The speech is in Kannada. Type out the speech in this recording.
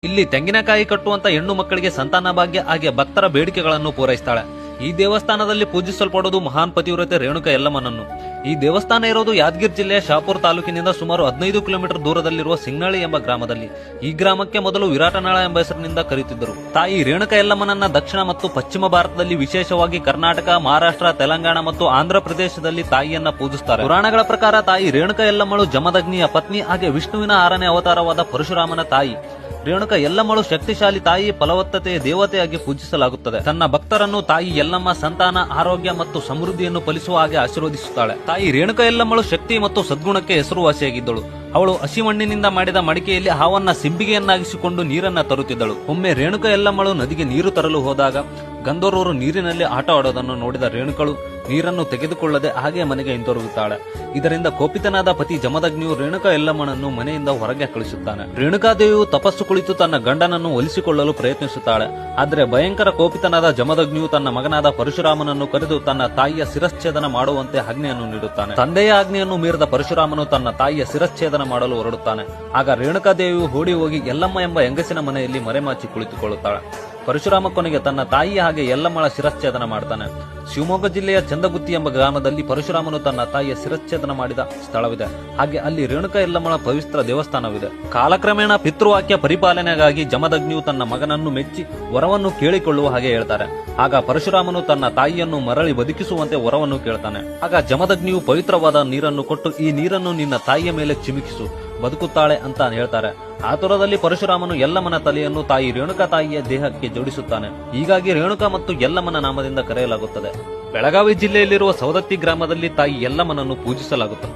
ಇಲ್ಲಿ ತೆಂಗಿನಕಾಯಿ ಕಟ್ಟುವಂತ ಹೆಣ್ಣು ಮಕ್ಕಳಿಗೆ ಸಂತಾನ ಭಾಗ್ಯ ಹಾಗೆ ಭಕ್ತರ ಬೇಡಿಕೆಗಳನ್ನು ಪೂರೈಸ್ತಾಳೆ. ಈ ದೇವಸ್ಥಾನದಲ್ಲಿ ಪೂಜಿಸಲ್ಪಡುವುದು ಮಹಾನ್ ಪತಿವ್ರತೆ ರೇಣುಕಾ ಯಲ್ಲಮ್ಮನನ್ನು. ಈ ದೇವಸ್ಥಾನ ಇರೋದು ಯಾದಗಿರಿ ಜಿಲ್ಲೆಯ ಶಾಪುರ ತಾಲೂಕಿನಿಂದ ಸುಮಾರು 15 ಕಿಲೋಮೀಟರ್ ದೂರದಲ್ಲಿರುವ ಸಿಂಗ್ನಳ್ಳಿ ಎಂಬ ಗ್ರಾಮದಲ್ಲಿ. ಈ ಗ್ರಾಮಕ್ಕೆ ಮೊದಲು ವಿರಾಟನಾಳ ಎಂಬ ಹೆಸರಿನಿಂದ ಕರೆಯುತ್ತಿದ್ದರು. ತಾಯಿ ರೇಣುಕಾ ಯಲ್ಲಮ್ಮನನ್ನ ದಕ್ಷಿಣ ಮತ್ತು ಪಶ್ಚಿಮ ಭಾರತದಲ್ಲಿ, ವಿಶೇಷವಾಗಿ ಕರ್ನಾಟಕ, ಮಹಾರಾಷ್ಟ್ರ, ತೆಲಂಗಾಣ ಮತ್ತು ಆಂಧ್ರ ಪ್ರದೇಶದಲ್ಲಿ ತಾಯಿಯನ್ನ ಪೂಜಿಸುತ್ತಾರೆ. ಪುರಾಣಗಳ ಪ್ರಕಾರ ತಾಯಿ ರೇಣುಕಾ ಯಲ್ಲಮ್ಮಳು ಜಮದಗ್ನಿಯ ಪತ್ನಿ ಹಾಗೆ ವಿಷ್ಣುವಿನ 6ನೇ ಅವತಾರವಾದ ಪರಶುರಾಮನ ತಾಯಿ. ರೇಣುಕಾ ಯಲ್ಲಮ್ಮಳು ಶಕ್ತಿಶಾಲಿ ತಾಯಿ, ಫಲವತ್ತತೆಯ ದೇವತೆಯಾಗಿ ಪೂಜಿಸಲಾಗುತ್ತದೆ. ತನ್ನ ಭಕ್ತರನ್ನು ತಾಯಿ ಯಲ್ಲಮ್ಮ ಸಂತಾನ, ಆರೋಗ್ಯ ಮತ್ತು ಸಮೃದ್ಧಿಯನ್ನು ಫಲಿಸುವ ಹಾಗೆ ಆಶೀರ್ವದಿಸುತ್ತಾಳೆ. ತಾಯಿ ರೇಣುಕಾ ಯಲ್ಲಮ್ಮಳು ಶಕ್ತಿ ಮತ್ತು ಸದ್ಗುಣಕ್ಕೆ ಹೆಸರುವಾಸಿಯಾಗಿದ್ದಳು. ಅವಳು ಹಸಿಮಣ್ಣಿನಿಂದ ಮಾಡಿದ ಮಡಿಕೆಯಲ್ಲಿ ಹಾವನ್ನ ಸಿಂಬಿಗೆಯನ್ನಾಗಿಸಿಕೊಂಡು ನೀರನ್ನ ತರುತ್ತಿದ್ದಳು. ಒಮ್ಮೆ ರೇಣುಕಾ ಯಲ್ಲಮ್ಮಳು ನದಿಗೆ ನೀರು ತರಲು ಹೋದಾಗ ಗಂಧರ್ವರು ನೀರಿನಲ್ಲಿ ಆಟ ಆಡೋದನ್ನು ನೋಡಿದ ರೇಣುಕಳು ನೀರನ್ನು ತೆಗೆದುಕೊಳ್ಳದೆ ಹಾಗೆ ಮನೆಗೆ ಹಿಂತಿರುಗುತ್ತಾಳೆ. ಇದರಿಂದ ಕೋಪಿತನಾದ ಪತಿ ಜಮದಗ್ನಿಯು ರೇಣುಕಾ ಯಲ್ಲಮ್ಮನನ್ನು ಮನೆಯಿಂದ ಹೊರಗೆ ಕಳಿಸುತ್ತಾನೆ. ರೇಣುಕಾದೇವಿಯು ತಪಸ್ಸು ಕುಳಿತು ತನ್ನ ಗಂಡನನ್ನು ಒಲಿಸಿಕೊಳ್ಳಲು ಪ್ರಯತ್ನಿಸುತ್ತಾಳೆ. ಆದರೆ ಭಯಂಕರ ಕೋಪಿತನಾದ ಜಮದಗ್ನಿಯು ತನ್ನ ಮಗನಾದ ಪರಶುರಾಮನನ್ನು ಕರೆದು ತನ್ನ ತಾಯಿಯ ಶಿರಚ್ಛೇದನ ಮಾಡುವಂತೆ ಆಜ್ಞೆಯನ್ನು ನೀಡುತ್ತಾನೆ. ತಂದೆಯ ಆಜ್ಞೆಯನ್ನು ಮೀರಿದ ಪರಶುರಾಮನು ತನ್ನ ತಾಯಿಯ ಶಿರಚ್ಛೇದನ ಮಾಡಲು ಹೊರಡುತ್ತಾನೆ. ಆಗ ರೇಣುಕಾದೇವಿಯು ಓಡಿ ಹೋಗಿ ಯಲ್ಲಮ್ಮ ಎಂಬ ಹೆಂಗಸಿನ ಮನೆಯಲ್ಲಿ ಮರೆಮಾಚಿ ಕುಳಿತುಕೊಳ್ಳುತ್ತಾಳೆ. ಪರಶುರಾಮ ಕೊನೆಗೆ ತನ್ನ ತಾಯಿಯ ಹಾಗೆ ಯಲ್ಲಮ್ಮಳ ಶಿರಚ್ಛೇದನ ಮಾಡ್ತಾನೆ. ಶಿವಮೊಗ್ಗ ಜಿಲ್ಲೆಯ ಚಂದಗುತ್ತಿ ಎಂಬ ಗ್ರಾಮದಲ್ಲಿ ಪರಶುರಾಮನು ತನ್ನ ತಾಯಿಯ ಶಿರಚ್ಛೇದನ ಮಾಡಿದ ಸ್ಥಳವಿದೆ. ಹಾಗೆ ಅಲ್ಲಿ ರೇಣುಕಾ ಯಲ್ಲಮ್ಮಳ ಪವಿತ್ರ ದೇವಸ್ಥಾನವಿದೆ. ಕಾಲಕ್ರಮೇಣ ಪಿತೃವಾಕ್ಯ ಪರಿಪಾಲನೆಗಾಗಿ ಜಮದಗ್ನಿಯು ತನ್ನ ಮಗನನ್ನು ಮೆಚ್ಚಿ ವರವನ್ನು ಕೇಳಿಕೊಳ್ಳುವ ಹಾಗೆ ಹೇಳ್ತಾರೆ. ಆಗ ಪರಶುರಾಮನು ತನ್ನ ತಾಯಿಯನ್ನು ಮರಳಿ ಬದುಕಿಸುವಂತೆ ವರವನ್ನು ಕೇಳ್ತಾನೆ. ಆಗ ಜಮದಗ್ನಿಯು ಪವಿತ್ರವಾದ ನೀರನ್ನು ಕೊಟ್ಟು, ಈ ನೀರನ್ನು ನಿನ್ನ ತಾಯಿಯ ಮೇಲೆ ಚಿಮುಕಿಸು, ಬದುಕುತ್ತಾಳೆ ಅಂತ ಹೇಳ್ತಾರೆ. ಆತುರದಲ್ಲಿ ಪರಶುರಾಮನು ಯಲ್ಲಮ್ಮನ ತಲೆಯನ್ನು ತಾಯಿ ರೇಣುಕಾ ತಾಯಿಯ ದೇಹಕ್ಕೆ ಜೋಡಿಸುತ್ತಾನೆ. ಹೀಗಾಗಿ ರೇಣುಕಾ ಮತ್ತು ಯಲ್ಲಮ್ಮನ ನಾಮದಿಂದ ಕರೆಯಲಾಗುತ್ತದೆ. ಬೆಳಗಾವಿ ಜಿಲ್ಲೆಯಲ್ಲಿರುವ ಸೌದತ್ತಿ ಗ್ರಾಮದಲ್ಲಿ ತಾಯಿ ಯಲ್ಲಮ್ಮನನ್ನು ಪೂಜಿಸಲಾಗುತ್ತದೆ.